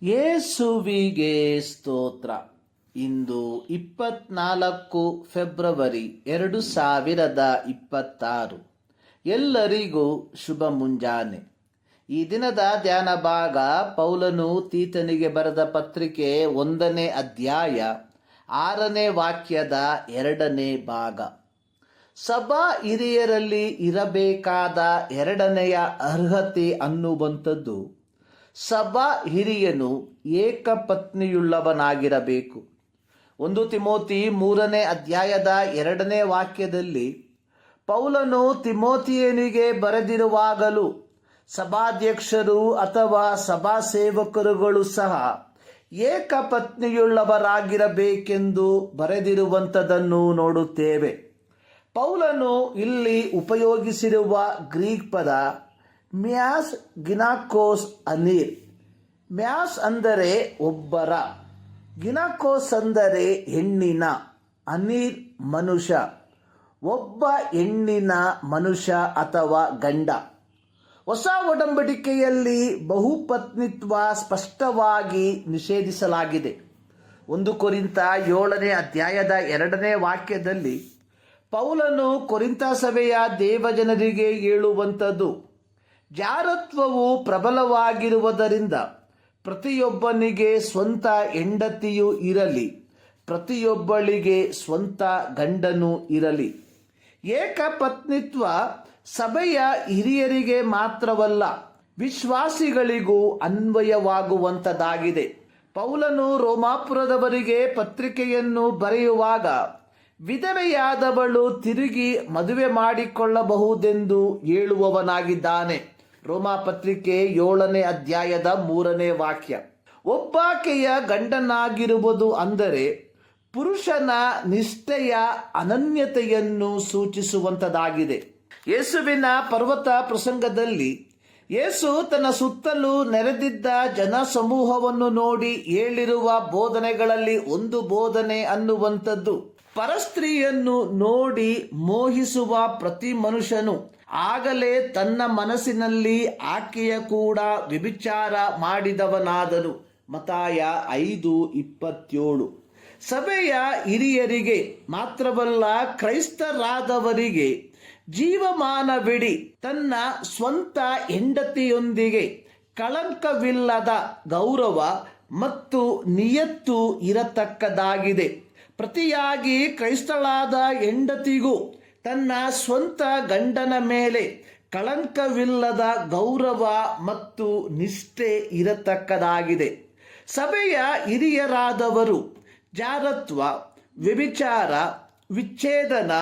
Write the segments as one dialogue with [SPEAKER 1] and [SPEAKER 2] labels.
[SPEAKER 1] ಯೇಸುವಿಗೆ ಸ್ತೋತ್ರ. ಇಂದು 24 ಫೆಬ್ರವರಿ 2026. ಎಲ್ಲರಿಗೂ ಶುಭ ಮುಂಜಾನೆ. ಈ ದಿನದ ಧ್ಯಾನ ಭಾಗ ಪೌಲನು ತೀತನಿಗೆ ಬರೆದ ಪತ್ರಿಕೆ 1ನೇ ಅಧ್ಯಾಯ 6ನೇ ವಾಕ್ಯದ 2ನೇ ಭಾಗ. ಸಭಾ ಹಿರಿಯರಲ್ಲಿ ಇರಬೇಕಾದ 2ನೆಯ ಅರ್ಹತೆ ಅನ್ನುವಂಥದ್ದು ಸಭಾ ಹಿರಿಯನು ಏಕಪತ್ನಿಯುಳ್ಳವನಾಗಿರಬೇಕು. 1 ತಿಮೋತಿ 3ನೇ ಅಧ್ಯಾಯದ 2ನೇ ವಾಕ್ಯದಲ್ಲಿ ಪೌಲನು ತಿಮೋತಿಯನಿಗೆ ಬರೆದಿರುವಾಗಲೂ ಸಭಾಧ್ಯಕ್ಷರು ಅಥವಾ ಸಭಾ ಸೇವಕರುಗಳು ಸಹ ಏಕಪತ್ನಿಯುಳ್ಳವರಾಗಿರಬೇಕೆಂದು ಬರೆದಿರುವಂಥದ್ದನ್ನು ನೋಡುತ್ತೇವೆ. ಪೌಲನು ಇಲ್ಲಿ ಉಪಯೋಗಿಸಿರುವ ಗ್ರೀಕ್ ಪದ ಮ್ಯಾಸ್ ಗಿನಾಕೋಸ್ ಅನೀರ್. ಮ್ಯಾಸ್ ಅಂದರೆ ಒಬ್ಬರ, ಗಿನಾಕೋಸ್ ಅಂದರೆ ಹೆಣ್ಣಿನ, ಅನೀರ್ ಮನುಷ್ಯ, ಒಬ್ಬ ಹೆಣ್ಣಿನ ಮನುಷ್ಯ ಅಥವಾ ಗಂಡ. ಹೊಸ ಒಡಂಬಡಿಕೆಯಲ್ಲಿ ಬಹುಪತ್ನಿತ್ವ ಸ್ಪಷ್ಟವಾಗಿ ನಿಷೇಧಿಸಲಾಗಿದೆ. 1 ಕೊರಿಂಥ 7ನೇ ಅಧ್ಯಾಯದ 2ನೇ ವಾಕ್ಯದಲ್ಲಿ ಪೌಲನು ಕೊರಿಂಥ ಸಭೆಯ ದೇವಜನರಿಗೆ ಹೇಳುವಂಥದ್ದು, ಜಾರತ್ವವು ಪ್ರಬಲವಾಗಿರುವುದರಿಂದ ಪ್ರತಿಯೊಬ್ಬನಿಗೆ ಸ್ವಂತ ಹೆಂಡತಿಯೂ ಇರಲಿ, ಪ್ರತಿಯೊಬ್ಬಳಿಗೆ ಸ್ವಂತ ಗಂಡನೂ ಇರಲಿ. ಏಕಪತ್ನಿತ್ವ ಸಭೆಯ ಹಿರಿಯರಿಗೆ ಮಾತ್ರವಲ್ಲ, ವಿಶ್ವಾಸಿಗಳಿಗೂ ಅನ್ವಯವಾಗುವಂಥದ್ದಾಗಿದೆ. ಪೌಲನು ರೋಮಾಪುರದವರಿಗೆ ಪತ್ರಿಕೆಯನ್ನು ಬರೆಯುವಾಗ ವಿಧವೆಯಾದವಳು ತಿರುಗಿ ಮದುವೆ ಮಾಡಿಕೊಳ್ಳಬಹುದೆಂದು ಹೇಳುವವನಾಗಿದ್ದಾನೆ. ರೋಮಾ ಪತ್ರಿಕೆ 7ನೇ ಅಧ್ಯಾಯದ 3ನೇ ವಾಕ್ಯ. ಒಬ್ಬಾಕೆಯ ಗಂಡನಾಗಿರುವುದು ಅಂದರೆ ಪುರುಷನ ನಿಷ್ಠೆಯ ಅನನ್ಯತೆಯನ್ನು ಸೂಚಿಸುವಂಥದ್ದಾಗಿದೆ. ಯೇಸುವಿನ ಪರ್ವತ ಪ್ರಸಂಗದಲ್ಲಿ ಯೇಸು ತನ್ನ ಸುತ್ತಲೂ ನೆರೆದಿದ್ದ ಜನ ಸಮೂಹವನ್ನು ನೋಡಿ ಹೇಳಿರುವ ಬೋಧನೆಗಳಲ್ಲಿ ಒಂದು ಬೋಧನೆ ಅನ್ನುವಂಥದ್ದು, ಪರಸ್ತ್ರೀಯನ್ನು ನೋಡಿ ಮೋಹಿಸುವ ಪ್ರತಿ ಮನುಷ್ಯನು ಆಗಲೇ ತನ್ನ ಮನಸ್ಸಿನಲ್ಲಿ ಆಕೆಯ ಕೂಡ ವ್ಯಭಿಚಾರ ಮಾಡಿದವನಾದನು. ಮತ್ತಾಯ 5:27. ಸಭೆಯ ಹಿರಿಯರಿಗೆ ಮಾತ್ರವಲ್ಲ, ಕ್ರೈಸ್ತರಾದವರಿಗೆ ಜೀವಮಾನವಿಡೀ ತನ್ನ ಸ್ವಂತ ಹೆಂಡತಿಯೊಂದಿಗೆ ಕಳಂಕವಿಲ್ಲದ ಗೌರವ ಮತ್ತು ನಿಯತ್ತು ಇರತಕ್ಕದಾಗಿದೆ. ಪ್ರತಿಯಾಗಿ ಕ್ರೈಸ್ತಳಾದ ಹೆಂಡತಿಗೂ ತನ್ನ ಸ್ವಂತ ಗಂಡನ ಮೇಲೆ ಕಳಂಕವಿಲ್ಲದ ಗೌರವ ಮತ್ತು ನಿಷ್ಠೆ ಇರತಕ್ಕದಾಗಿದೆ. ಸಭೆಯ ಹಿರಿಯರಾದವರು ಜಾರತ್ವ, ವ್ಯಭಿಚಾರ, ವಿಚ್ಛೇದನ,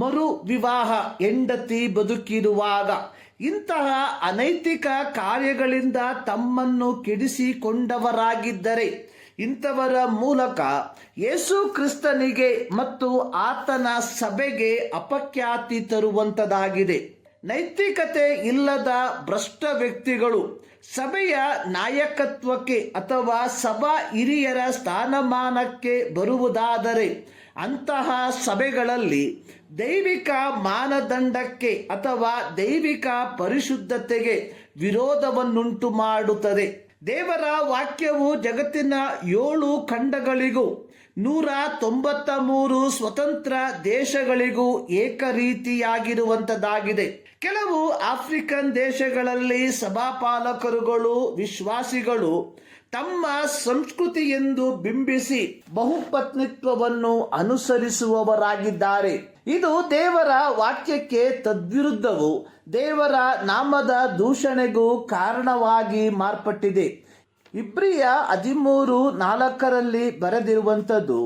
[SPEAKER 1] ಮರು ವಿವಾಹ, ಹೆಂಡತಿ ಬದುಕಿರುವಾಗ ಇಂತಹ ಅನೈತಿಕ ಕಾರ್ಯಗಳಿಂದ ತಮ್ಮನ್ನು ಕೆಡಿಸಿಕೊಂಡವರಾಗಿದ್ದರೆ ಇಂಥವರ ಮೂಲಕ ಯೇಸು ಕ್ರಿಸ್ತನಿಗೆ ಮತ್ತು ಆತನ ಸಭೆಗೆ ಅಪಖ್ಯಾತಿ ತರುವಂಥದ್ದಾಗಿದೆ. ನೈತಿಕತೆ ಇಲ್ಲದ ಭ್ರಷ್ಟ ವ್ಯಕ್ತಿಗಳು ಸಭೆಯ ನಾಯಕತ್ವಕ್ಕೆ ಅಥವಾ ಸಭಾ ಹಿರಿಯರ ಸ್ಥಾನಮಾನಕ್ಕೆ ಬರುವುದಾದರೆ ಅಂತಹ ಸಭೆಗಳಲ್ಲಿ ದೈವಿಕ ಮಾನದಂಡಕ್ಕೆ ಅಥವಾ ದೈವಿಕ ಪರಿಶುದ್ಧತೆಗೆ ವಿರೋಧವನ್ನುಂಟು ಮಾಡುತ್ತದೆ. ದೇವರ ವಾಕ್ಯವು ಜಗತ್ತಿನ 7 ಖಂಡಗಳಿಗೂ 193 ಸ್ವತಂತ್ರ ದೇಶಗಳಿಗೂ ಏಕರೀತಿಯಾಗಿರುವಂಥದ್ದಾಗಿದೆ. ಕೆಲವು ಆಫ್ರಿಕನ್ ದೇಶಗಳಲ್ಲಿ ಸಭಾಪಾಲಕರುಗಳು, ವಿಶ್ವಾಸಿಗಳು ತಮ್ಮ ಸಂಸ್ಕೃತಿ ಎಂದು ಬಿಂಬಿಸಿ ಬಹುಪತ್ನಿತ್ವವನ್ನು ಅನುಸರಿಸುವವರಾಗಿದ್ದಾರೆ. ಇದು ದೇವರ ವಾಕ್ಯಕ್ಕೆ ತದ್ವಿರುದ್ಧವು ದೇವರ ನಾಮದ ದೂಷಣೆಗೂ ಕಾರಣವಾಗಿ ಮಾರ್ಪಟ್ಟಿದೆ. ಇಬ್ರಿಯ 13:4 ಬರೆದಿರುವಂಥದ್ದು,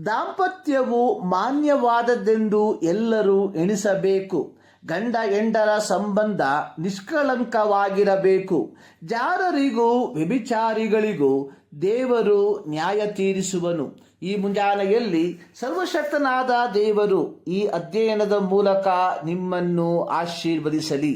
[SPEAKER 1] ದಾಂಪತ್ಯವು ಮಾನ್ಯವಾದದ್ದೆಂದು ಎಲ್ಲರೂ ಎಣಿಸಬೇಕು. ಗಂಡ ಹೆಂಡರ ಸಂಬಂಧ ನಿಷ್ಕಳಂಕವಾಗಿರಬೇಕು. ಜಾರರಿಗೂ ವ್ಯಭಿಚಾರಿಗಳಿಗೂ ದೇವರು ನ್ಯಾಯ ತೀರಿಸುವನು. ಈ ಮುಂಜಾನೆಯಲ್ಲಿ ಸರ್ವಶಕ್ತನಾದ ದೇವರು ಈ ಅಧ್ಯಯನದ ಮೂಲಕ ನಿಮ್ಮನ್ನು ಆಶೀರ್ವದಿಸಲಿ.